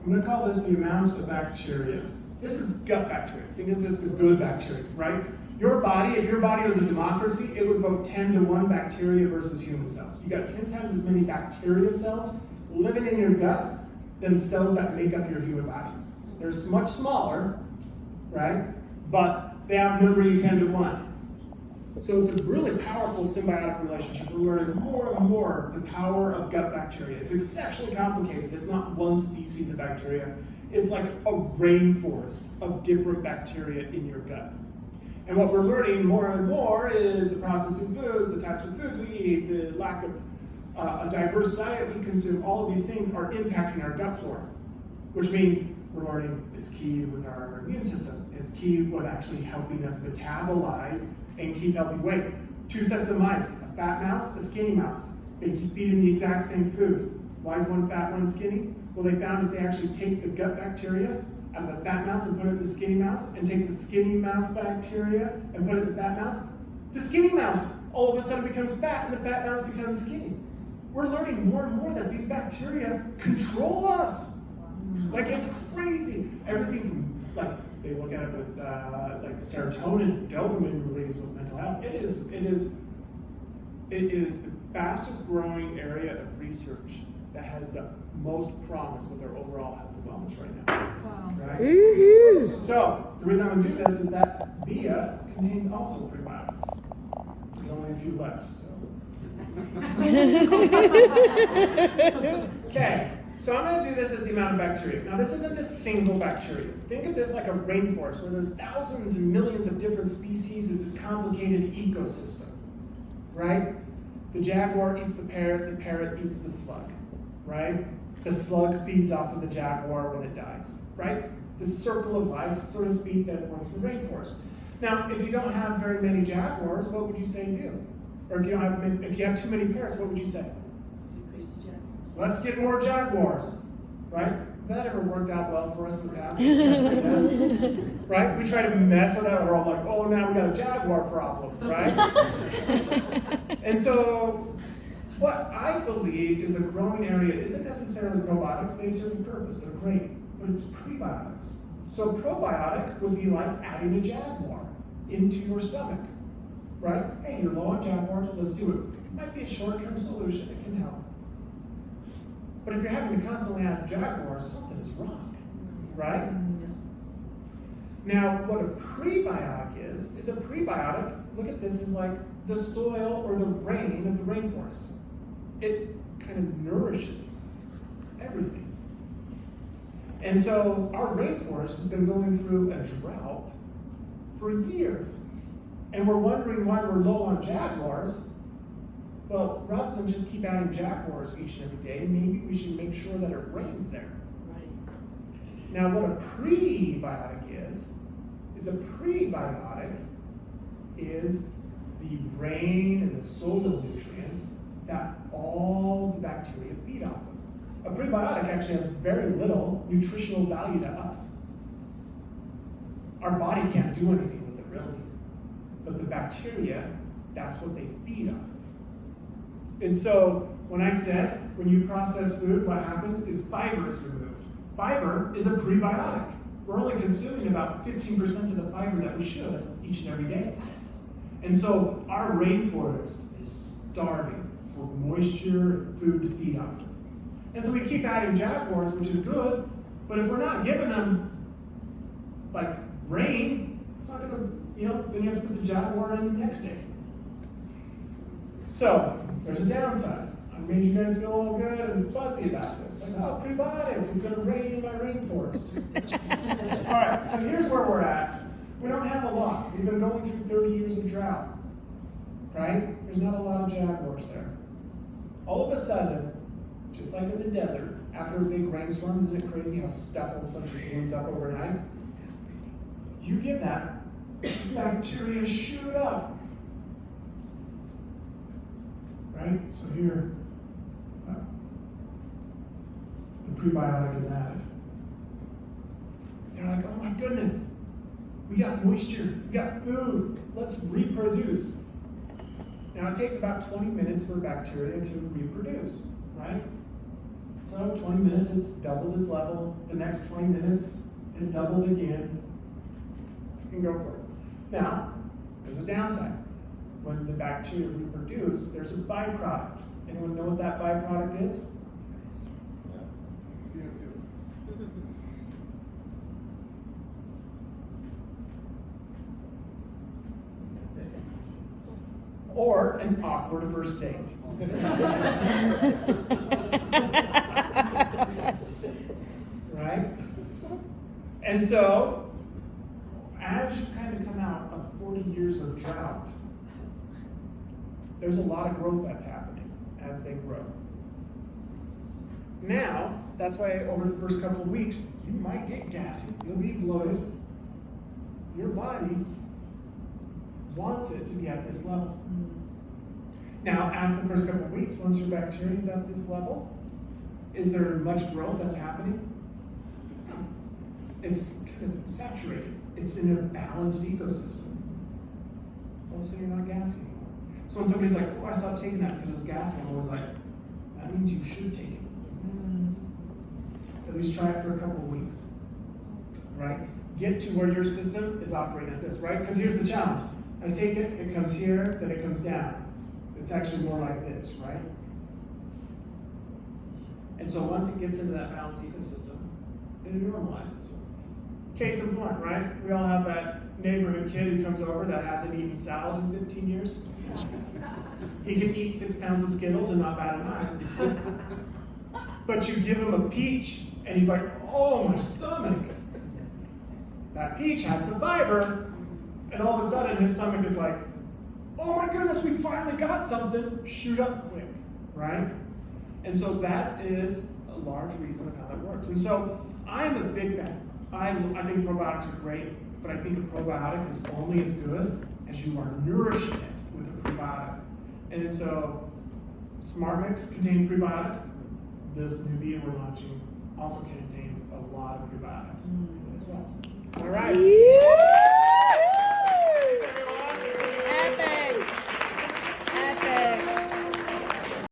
I'm going to call this the amount of bacteria. This is gut bacteria. Think this is the good bacteria, right? Your body, if your body was a democracy, it would vote 10 to 1 bacteria versus human cells. You got 10 times as many bacteria cells living in your gut than cells that make up your human body. They're much smaller, right? But they outnumber you 10 to 1. So it's a really powerful symbiotic relationship. We're learning more and more the power of gut bacteria. It's exceptionally complicated. It's not one species of bacteria. It's like a rainforest of different bacteria in your gut. And what we're learning more and more is the processing foods, the types of foods we eat, the lack of a diverse diet we consume. All of these things are impacting our gut flora, which means we're learning it's key with our immune system. It's key with actually helping us metabolize and keep healthy weight. 2 sets of mice, a fat mouse, a skinny mouse. They keep eating the exact same food. Why is one fat, one skinny? Well, they found that they actually take the gut bacteria out of the fat mouse and put it in the skinny mouse, and take the skinny mouse bacteria and put it in the fat mouse. The skinny mouse all of a sudden becomes fat, and the fat mouse becomes skinny. We're learning more and more that these bacteria control us. Like, it's crazy. Everything from, like, they look at it with like serotonin, dopamine release with mental health. It is the fastest growing area of research that has the most promise with our overall health and wellness right now. Wow. Right? Mm-hmm. So the reason I'm going to do this is that Bia contains also prebiotics. There's only a few left, so. Okay. So I'm going to do this as the amount of bacteria. Now, this isn't a single bacteria. Think of this like a rainforest where there's thousands and millions of different species. It's a complicated ecosystem, right? The jaguar eats the parrot eats the slug, right? The slug feeds off of the jaguar when it dies, right? The circle of life, so to speak, that works in the rainforest. Now, if you don't have very many jaguars, what would you say do? Or if you have too many parrots, what would you say? Let's get more jaguars, right? Has that ever worked out well for us in the past? Right? We try to mess with that, we're all like, oh, now we got a jaguar problem, right? And so, what I believe is a growing area isn't necessarily probiotics. They serve a purpose, they're great, but it's prebiotics. So probiotic would be like adding a jaguar into your stomach, right? Hey, you're low on jaguars, let's do it. Might be a short-term solution, it can help. But if you're having to constantly add jaguars, something is wrong, right? Now, what a prebiotic is a prebiotic, look at this, is like the soil or the rain of the rainforest. It kind of nourishes everything. And so our rainforest has been going through a drought for years. And we're wondering why we're low on jaguars. Well, rather than just keep adding jaguars each and every day, maybe we should make sure that it rains there. Right. Now, what a prebiotic is a prebiotic is the rain and the soil nutrients that all the bacteria feed off of. A prebiotic actually has very little nutritional value to us. Our body can't do anything with it, really. But the bacteria, that's what they feed off of. And so, when I said, when you process food, what happens is fiber is removed. Fiber is a prebiotic. We're only consuming about 15% of the fiber that we should each and every day. And so, our rainforest is starving for moisture and food to feed off of. And so we keep adding jaguars, which is good, but if we're not giving them, like, rain, it's not gonna, then you have to put the jaguar in the next day. So, there's a downside. I made you guys feel all good and fuzzy about this. Like, oh, prebiotics, it's going to rain in my rainforest. All right, so here's where we're at. We don't have a lot. We've been going through 30 years of drought, right? There's not a lot of jaguars there. All of a sudden, just like in the desert, after a big rainstorm, isn't it crazy how stuff all of a sudden just blooms up overnight? You get that, bacteria shoot up. Right? So here, the prebiotic is added. They're like, oh my goodness, we got moisture, we got food, let's reproduce. Now it takes about 20 minutes for bacteria to reproduce, right? So So 20 minutes, it's doubled its level. The next 20 minutes, it doubled again. You can go for it. Now, there's a downside. When the bacteria reproduce, there's a byproduct. Anyone know what that byproduct is? CO2. Or an awkward first date. Right? And so, as you kind of come out of 40 years of drought, there's a lot of growth that's happening as they grow. Now, that's why over the first couple of weeks, you might get gassy, you'll be bloated. Your body wants it to be at this level. Now, after the first couple of weeks, once your bacteria is at this level, is there much growth that's happening? No. It's kind of saturated. It's in a balanced ecosystem. All of a sudden, you're not gassy anymore. So when somebody's like, oh, I stopped taking that because it was gassy, I'm always like, that means you should take it. At least try it for a couple of weeks. Right? Get to where your system is operating at this, right? Because here's the challenge. I take it, it comes here, then it comes down. It's actually more like this, right? And so once it gets into that balanced ecosystem, it normalizes. Case in point, right? We all have that neighborhood kid who comes over that hasn't eaten salad in 15 years. He can eat 6 pounds of Skittles and not bat an eye. But you give him a peach, and he's like, oh, my stomach. That peach has the fiber, and all of a sudden his stomach is like, oh my goodness, we finally got something, shoot up quick, right? And so that is a large reason of how that works. And so I'm a big fan. I think probiotics are great, but I think a probiotic is only as good as you are nourishing it with a prebiotic. And so Smart Mix contains prebiotics. This new beer we're launching also contains a lot of prebiotics as well. All right.